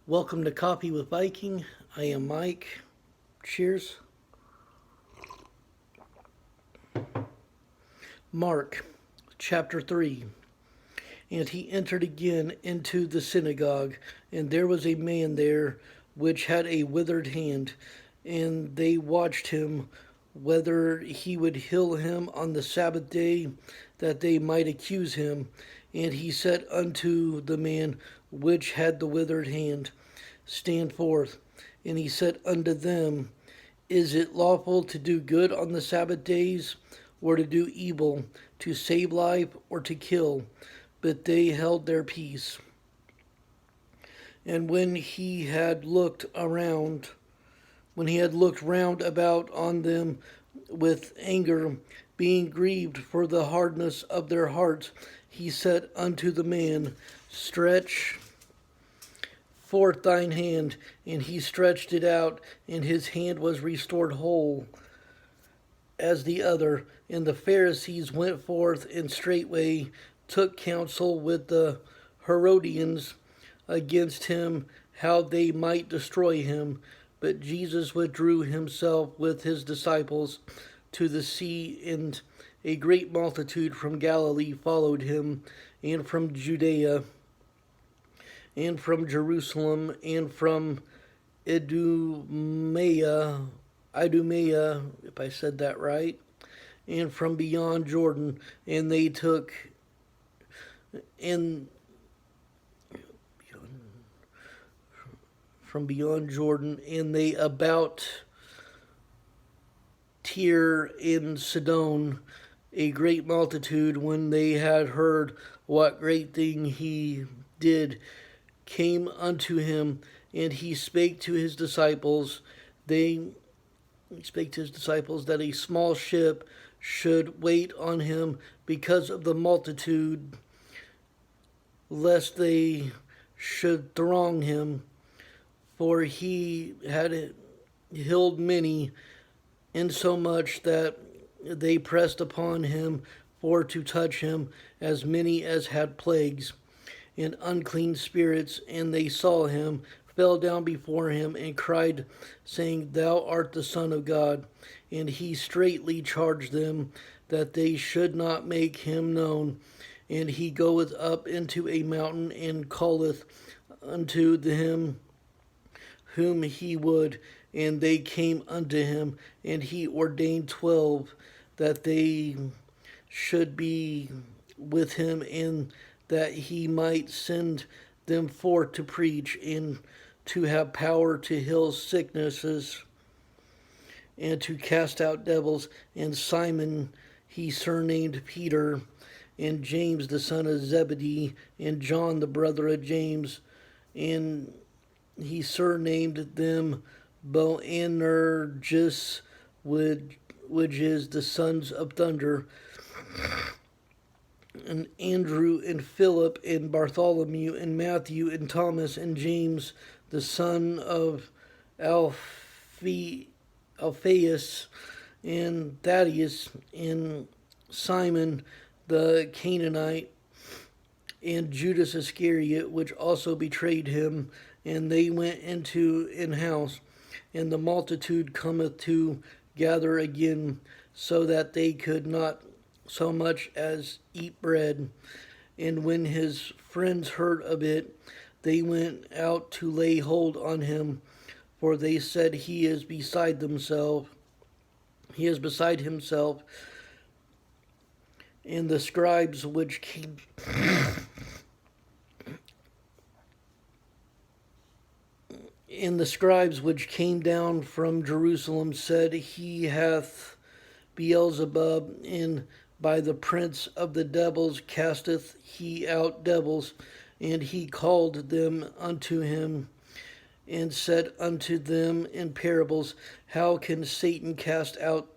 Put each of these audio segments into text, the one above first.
Welcome to Coffee with Viking. I am Mike. Cheers. Mark chapter 3. And he entered again into the synagogue, and there was a man there which had a withered hand, and they watched him whether he would heal him on the Sabbath day, that they might accuse him. And he said unto the man which had the withered hand, Stand forth. And he said unto them, Is it lawful to do good on the Sabbath days, or to do evil, to save life, or to kill? But they held their peace. And when he had looked round about on them with anger, being grieved for the hardness of their hearts, he said unto the man, Stretch forth thine hand. And he stretched it out, and his hand was restored whole as the other. And the Pharisees went forth and straightway took counsel with the Herodians against him, how they might destroy him. But Jesus withdrew himself with his disciples to the sea, and a great multitude from Galilee followed him, and from Judea, and from Jerusalem, and from Idumea, if I said that right, and from beyond Jordan, and they took in from beyond Jordan, and they about Tyre and Sidon, a great multitude, when they had heard what great thing he did, came unto him, and he spake to his disciples. He spake to his disciples that a small ship should wait on him because of the multitude, lest they should throng him. For he had healed many, insomuch that they pressed upon him for to touch him, as many as had plagues and unclean spirits. And they saw him, fell down before him, and cried, saying, Thou art the Son of God. And he straitly charged them that they should not make him known. And he goeth up into a mountain, and calleth unto him whom he would, and they came unto him. And he ordained 12, that they should be with him, and that he might send them forth to preach, and to have power to heal sicknesses, and to cast out devils. And Simon he surnamed Peter, and James the son of Zebedee, and John the brother of James, and he surnamed them Boanerges, which is the sons of thunder, and Andrew, and Philip, and Bartholomew, and Matthew, and Thomas, and James the son of Alphaeus, and Thaddeus, and Simon the Canaanite, and Judas Iscariot, which also betrayed him. And they went into an house, and the multitude cometh to gather again, so that they could not so much as eat bread. And when his friends heard of it, they went out to lay hold on him, for they said, He is beside himself. And the scribes which came down from Jerusalem said, He hath Beelzebub, and by the prince of the devils casteth he out devils. And he called them unto him, and said unto them in parables, How can Satan cast out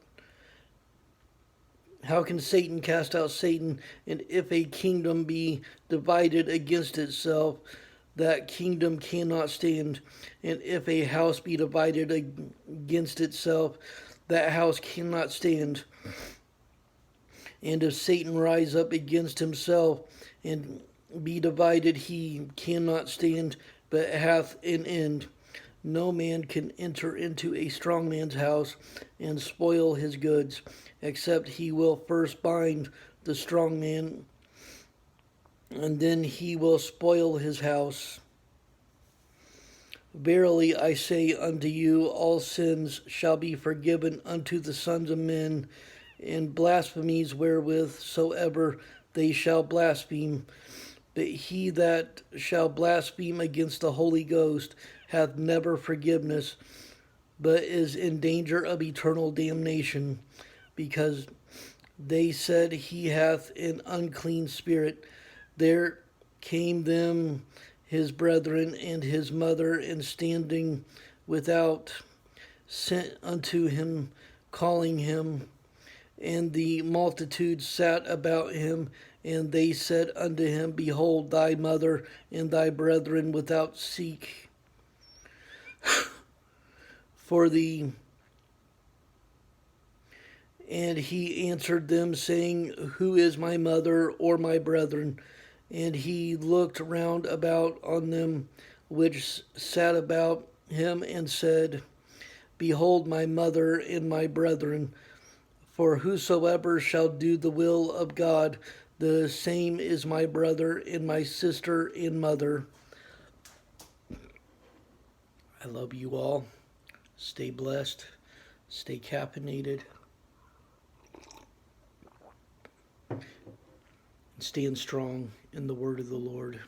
Satan? And if a kingdom be divided against itself, that kingdom cannot stand. And if a house be divided against itself, that house cannot stand. And if Satan rise up against himself and be divided, he cannot stand. but hath an end. No man can enter into a strong man's house and spoil his goods, except he will first bind the strong man, and then he will spoil his house. Verily I say unto you, all sins shall be forgiven unto the sons of men, and blasphemies wherewith soever they shall blaspheme. But he that shall blaspheme against the Holy Ghost hath never forgiveness, but is in danger of eternal damnation, because they said he hath an unclean spirit. There came them his brethren and his mother, and standing without, sent unto him, calling him. And the multitude sat about him, and they said unto him, Behold, thy mother and thy brethren without seek for thee. And he answered them, saying, Who is my mother or my brethren? And he looked round about on them which sat about him, and said, Behold my mother and my brethren. For whosoever shall do the will of God, the same is my brother and my sister and mother. I love you all. Stay blessed. Stay caffeinated. And stand strong in the word of the Lord.